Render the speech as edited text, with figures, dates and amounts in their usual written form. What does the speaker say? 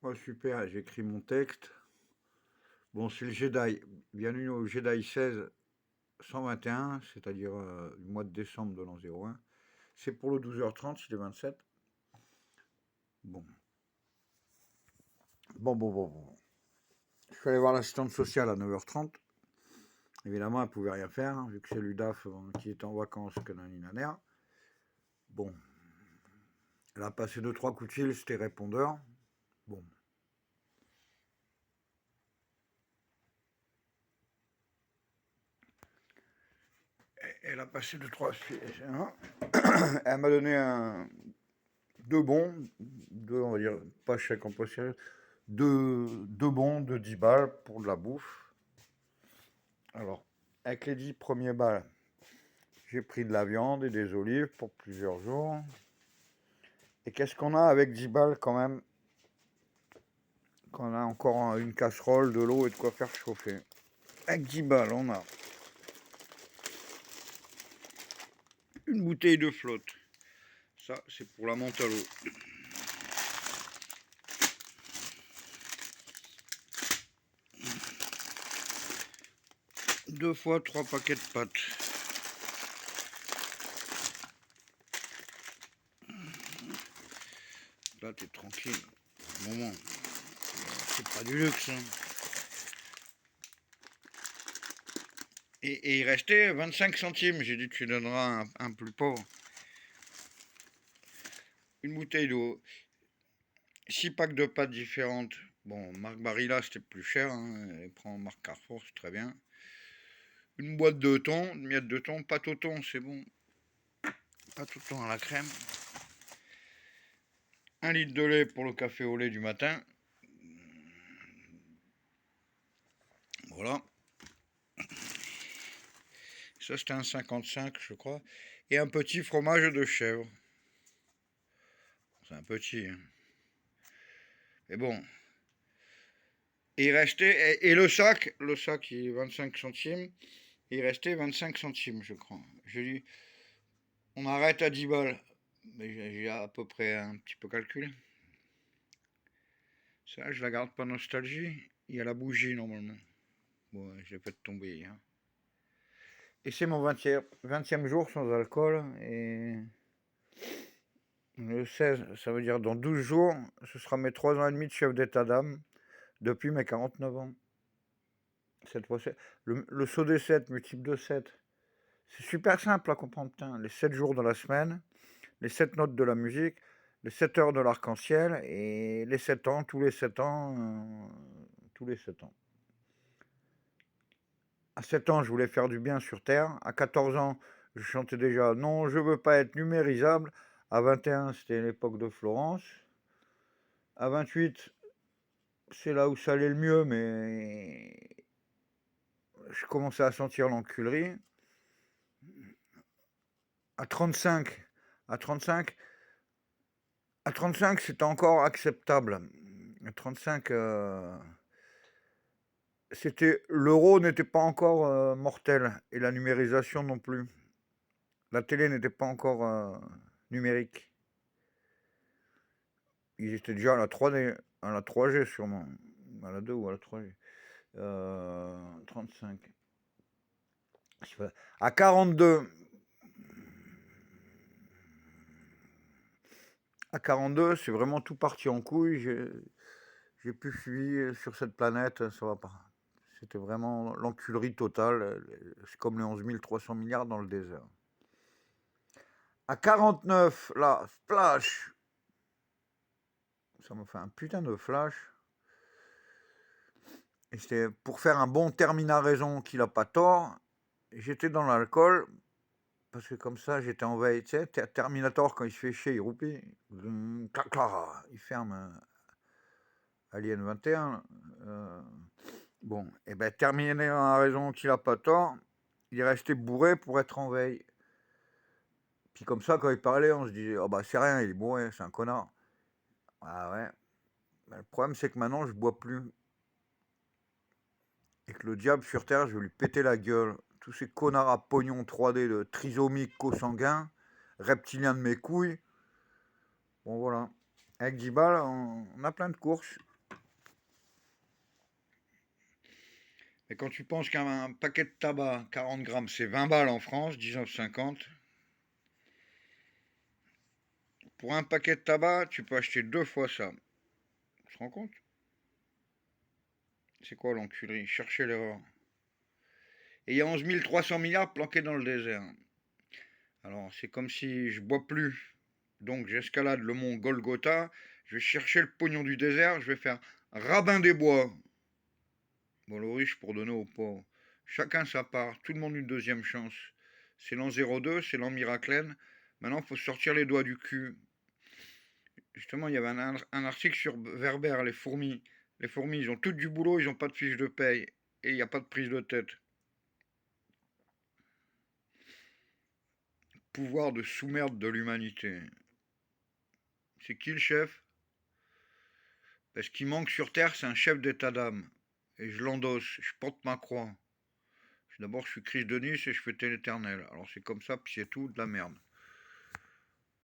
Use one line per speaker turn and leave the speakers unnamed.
Oh, super, j'ai écrit mon texte. Bon, c'est le Jedi. Bienvenue au Jedi 16 121, c'est-à-dire du mois de décembre de l'an 01. C'est pour le 12h30, il est 27. Bon. Bon. Je suis allé voir l'assistante sociale à 9h30. Évidemment, elle ne pouvait rien faire, hein, vu que c'est l'UDAF qui est en vacances, que naninaner. Bon. Elle a passé 2-3 coups de fil, c'était répondeur. Bon. Elle a passé 2-3 fils. Elle m'a donné deux bons, on va dire, pas chèque emploi sérieux, deux bons de 10 balles pour de la bouffe. Alors, avec les 10 premiers balles, j'ai pris de la viande et des olives pour plusieurs jours. Et qu'est-ce qu'on a avec 10 balles quand même? Qu'on a encore une casserole, de l'eau et de quoi faire chauffer. Avec 10 balles, on a une bouteille de flotte. Ça, c'est pour la menthe à l'eau. Deux fois 3 paquets de pâtes. Là, t'es tranquille. Un moment. C'est pas du luxe, hein. Et il restait 25 centimes. J'ai dit, tu donneras un plus pauvre. Une bouteille d'eau. 6 packs de pâtes différentes. Bon, marque Barilla, c'était plus cher. Hein. Elle prend marque Carrefour, c'est très bien. Une boîte de thon, une miette de thon. Pâte au thon, c'est bon. Pâte au thon à la crème. 1 litre de lait pour le café au lait du matin. Voilà. Ça, c'était un 55, je crois. Et un petit fromage de chèvre. C'est un petit. Hein. Mais bon. Et il restait. Et le sac, il est 25 centimes. Il restait 25 centimes, je crois. Je dis, on arrête à 10 balles. Mais j'ai à peu près un petit peu calculé. Ça, je la garde pas nostalgie. Il y a la bougie, normalement. Bon, je l'ai fait tomber hier. Et c'est mon 20e jour sans alcool. Et le 16, ça veut dire dans 12 jours, ce sera mes 3 ans et demi de chef d'état d'âme depuis mes 49 ans. Cette fois, le saut des 7, multiple de 7. C'est super simple à comprendre. Putain. Les 7 jours de la semaine, les 7 notes de la musique, les 7 heures de l'arc-en-ciel et les 7 ans, tous les 7 ans, tous les 7 ans. À 7 ans, je voulais faire du bien sur Terre. À 14 ans, je chantais déjà « Non, je veux pas être numérisable ». À 21, c'était l'époque de Florence. À 28, c'est là où ça allait le mieux, mais je commençais à sentir l'enculerie. À 35, à 35, à 35, c'était encore acceptable. À 35, l'euro n'était pas encore mortel et la numérisation non plus. La télé n'était pas encore numérique. Ils étaient déjà à la 3D, à la 3G sûrement, à la 2 ou à la 3G. 35. À 42, c'est vraiment tout parti en couille. J'ai plus fui sur cette planète, ça va pas. C'était vraiment l'enculerie totale. C'est comme les 11 300 milliards dans le désert. À 49, là, flash. Ça me fait un putain de flash. Et c'était pour faire un bon termina-raison qu'il a pas tort. J'étais dans l'alcool. Parce que comme ça, j'étais en veille. Tu sais, Terminator, quand il se fait chier, il roupit. Il ferme Alien 21. Bon, et ben terminé dans la raison qu'il a pas tort. Il est resté bourré pour être en veille. Puis comme ça, quand il parlait, on se disait, oh bah c'est rien, il est bourré, c'est un connard. Ah ouais. Ben, le problème, c'est que maintenant, je bois plus. Et que le diable sur Terre, je vais lui péter la gueule. Tous ces connards à pognon 3D de trisomiques co-sanguins, reptiliens de mes couilles. Bon voilà. Avec 10 balles, on a plein de courses. Et quand tu penses qu'un paquet de tabac, 40 grammes, c'est 20 balles en France, 19,50. Pour un paquet de tabac, tu peux acheter 2 fois ça. Tu te rends compte? C'est quoi l'enculerie? Cherchez l'erreur. Et il y a 11 300 milliards planqués dans le désert. Alors, c'est comme si je bois plus. Donc, j'escalade le mont Golgotha. Je vais chercher le pognon du désert. Je vais faire rabbin des bois. Bon, le riche pour donner aux pauvres. Chacun sa part. Tout le monde une deuxième chance. C'est l'an 02, c'est l'an Miraclène. Maintenant, il faut sortir les doigts du cul. Justement, il y avait un article sur Verber, les fourmis. Les fourmis, ils ont toutes du boulot, ils n'ont pas de fiche de paye. Et il n'y a pas de prise de tête. Pouvoir de sous-merde de l'humanité. C'est qui le chef? Ce qui manque sur Terre, c'est un chef d'état d'âme. Et je l'endosse, je porte ma croix. D'abord, je suis Christ de Nice et je fêtais l'éternel. Alors c'est comme ça, puis c'est tout, de la merde.